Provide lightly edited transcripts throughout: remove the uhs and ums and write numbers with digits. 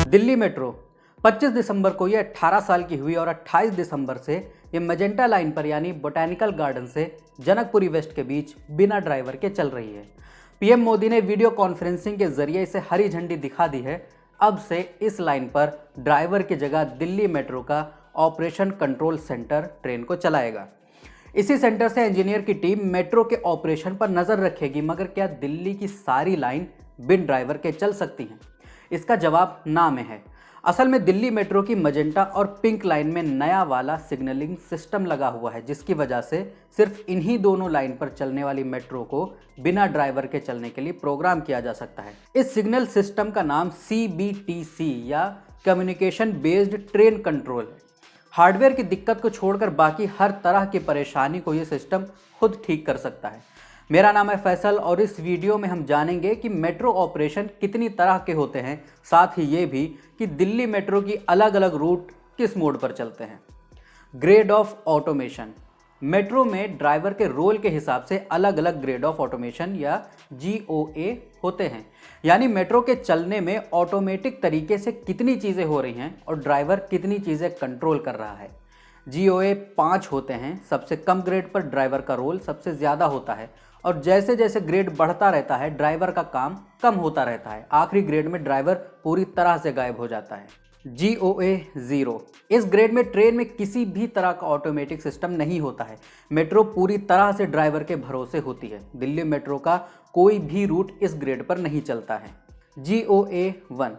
Delhi metro 25 दिसंबर को ये 18 साल की हुई और 28 दिसंबर से ये मजेंटा लाइन पर यानी बोटैनिकल गार्डन से जनकपुरी वेस्ट के बीच बिना ड्राइवर के चल रही है। पीएम मोदी ने वीडियो कॉन्फ्रेंसिंग के जरिए इसे हरी झंडी दिखा दी है। अब से इस लाइन पर ड्राइवर की जगह दिल्ली मेट्रो का ऑपरेशन कंट्रोल सेंटर ट्रेन को चलाएगा। इसी सेंटर से इंजीनियर की टीम मेट्रो के ऑपरेशन पर नजर रखेगी। मगर क्या दिल्ली की सारी लाइन बिन ड्राइवर के चल सकती हैं? इसका जवाब ना में है। असल में दिल्ली मेट्रो की मजेंटा और पिंक लाइन में नया वाला सिग्नलिंग सिस्टम लगा हुआ है, जिसकी वजह से सिर्फ इन्हीं दोनों लाइन पर चलने वाली मेट्रो को बिना ड्राइवर के चलने के लिए प्रोग्राम किया जा सकता है। इस सिग्नल सिस्टम का नाम CBTC या कम्युनिकेशन बेस्ड ट्रेन कंट्रोल है। हार्डवेयर की दिक्कत को छोड़कर बाकी हर तरह की परेशानी को यह सिस्टम खुद ठीक कर सकता है। मेरा नाम है फैसल और इस वीडियो में हम जानेंगे कि मेट्रो ऑपरेशन कितनी तरह के होते हैं, साथ ही ये भी कि दिल्ली मेट्रो की अलग अलग रूट किस मोड पर चलते हैं। Grade of automation. मेट्रो में ड्राइवर के रोल के हिसाब से अलग अलग ग्रेड ऑफ ऑटोमेशन या GOA होते हैं, यानी मेट्रो के चलने में ऑटोमेटिक तरीके से कितनी चीज़ें हो रही हैं और ड्राइवर कितनी चीज़ें कंट्रोल कर रहा है। GOA 5 होते हैं। सबसे कम ग्रेड पर ड्राइवर का रोल सबसे ज़्यादा होता है और जैसे जैसे ग्रेड बढ़ता रहता है ड्राइवर का काम कम होता रहता है। आखिरी ग्रेड में ड्राइवर पूरी तरह से गायब हो जाता है। GOA 0। इस ग्रेड में ट्रेन में किसी भी तरह का ऑटोमेटिक सिस्टम नहीं होता है। मेट्रो पूरी तरह से ड्राइवर के भरोसे होती है। दिल्ली मेट्रो का कोई भी रूट इस ग्रेड पर नहीं चलता है। GOA 1।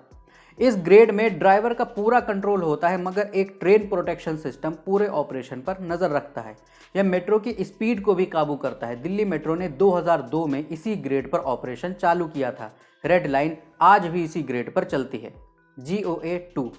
इस ग्रेड में ड्राइवर का पूरा कंट्रोल होता है, मगर एक ट्रेन प्रोटेक्शन सिस्टम पूरे ऑपरेशन पर नज़र रखता है। यह मेट्रो की स्पीड को भी काबू करता है। दिल्ली मेट्रो ने 2002 में इसी ग्रेड पर ऑपरेशन चालू किया था। रेड लाइन आज भी इसी ग्रेड पर चलती है। GOA 2।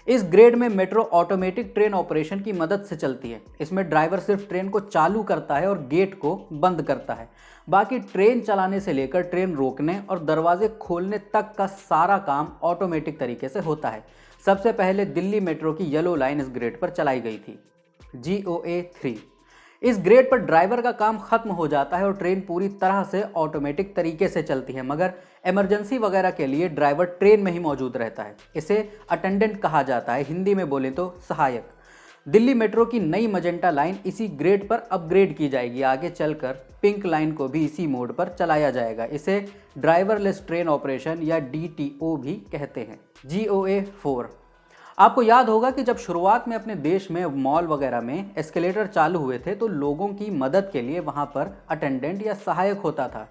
इस ग्रेड में मेट्रो ऑटोमेटिक ट्रेन ऑपरेशन की मदद से चलती है। इसमें ड्राइवर सिर्फ ट्रेन को चालू करता है और गेट को बंद करता है। बाकी ट्रेन चलाने से लेकर ट्रेन रोकने और दरवाजे खोलने तक का सारा काम ऑटोमेटिक तरीके से होता है। सबसे पहले दिल्ली मेट्रो की येलो लाइन इस ग्रेड पर चलाई गई थी। GOA 3। इस ग्रेड पर ड्राइवर का काम खत्म हो जाता है और ट्रेन पूरी तरह से ऑटोमेटिक तरीके से चलती है, मगर इमरजेंसी वगैरह के लिए ड्राइवर ट्रेन में ही मौजूद रहता है। इसे अटेंडेंट कहा जाता है, हिंदी में बोले तो सहायक। दिल्ली मेट्रो की नई मजेंटा लाइन इसी ग्रेड पर अपग्रेड की जाएगी। आगे चलकर पिंक लाइन को भी इसी मोड पर चलाया जाएगा। इसे ड्राइवरलेस ट्रेन ऑपरेशन या DTO भी कहते हैं। GOA 4। आपको याद होगा कि जब शुरुआत में अपने देश में मॉल वगैरह में एस्केलेटर चालू हुए थे तो लोगों की मदद के लिए वहां पर अटेंडेंट या सहायक होता था।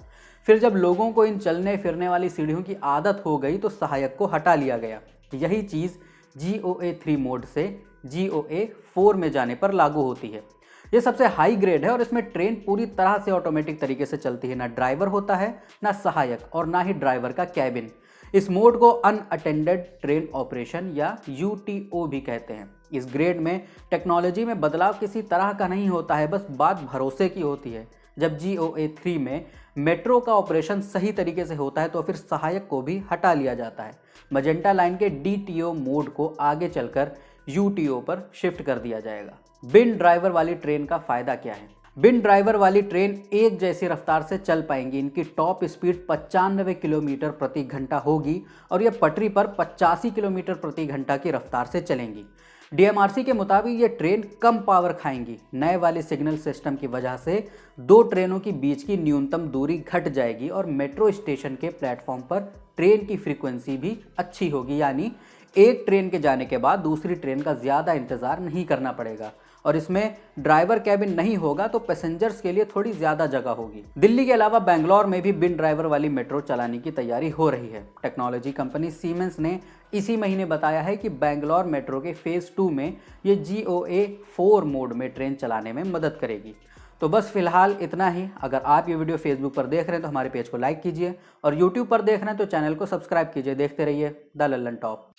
फिर जब लोगों को इन चलने फिरने वाली सीढ़ियों की आदत हो गई तो सहायक को हटा लिया गया। यही चीज़ GOA 3 मोड से GOA 4 में जाने पर लागू होती है। ये सबसे हाई ग्रेड है और इसमें ट्रेन पूरी तरह से ऑटोमेटिक तरीके से चलती है। ना ड्राइवर होता है, ना सहायक और ना ही ड्राइवर का कैबिन। इस मोड को अनअटेंडेड ट्रेन ऑपरेशन या UTO भी कहते हैं। इस ग्रेड में टेक्नोलॉजी में बदलाव किसी तरह का नहीं होता है, बस बात भरोसे की होती है। जब GOA 3 में मेट्रो का ऑपरेशन सही तरीके से होता है तो फिर सहायक को भी हटा लिया जाता है। मजेंटा लाइन के DTO मोड को आगे चलकर UTO पर शिफ्ट कर दिया जाएगा। बिन ड्राइवर वाली ट्रेन का फायदा क्या है? बिन ड्राइवर वाली ट्रेन एक जैसी रफ्तार से चल पाएंगी। इनकी टॉप स्पीड 95 किलोमीटर प्रति घंटा होगी और ये पटरी पर 85 किलोमीटर प्रति घंटा की रफ्तार से चलेंगी। DMRC के मुताबिक ये ट्रेन कम पावर खाएंगी। नए वाले सिग्नल सिस्टम की वजह से दो ट्रेनों के बीच की न्यूनतम दूरी घट जाएगी और मेट्रो स्टेशन के प्लेटफॉर्म पर ट्रेन की फ्रीक्वेंसी भी अच्छी होगी, यानी एक ट्रेन के जाने के बाद दूसरी ट्रेन का ज़्यादा इंतज़ार नहीं करना पड़ेगा। और इसमें ड्राइवर कैबिन नहीं होगा तो पैसेंजर्स के लिए थोड़ी ज़्यादा जगह होगी। दिल्ली के अलावा बेंगलोर में भी बिन ड्राइवर वाली मेट्रो चलाने की तैयारी हो रही है। टेक्नोलॉजी कंपनी सीमेंस ने इसी महीने बताया है कि बेंगलोर मेट्रो के फेज़ 2 में ये GOA 4 मोड में ट्रेन चलाने में मदद करेगी। तो बस फिलहाल इतना ही। अगर आप ये वीडियो फेसबुक पर देख रहे हैं तो हमारे पेज को लाइक कीजिए और यूट्यूब पर देख रहे हैं तो चैनल को सब्सक्राइब कीजिए। देखते रहिए द लल्लन टॉप।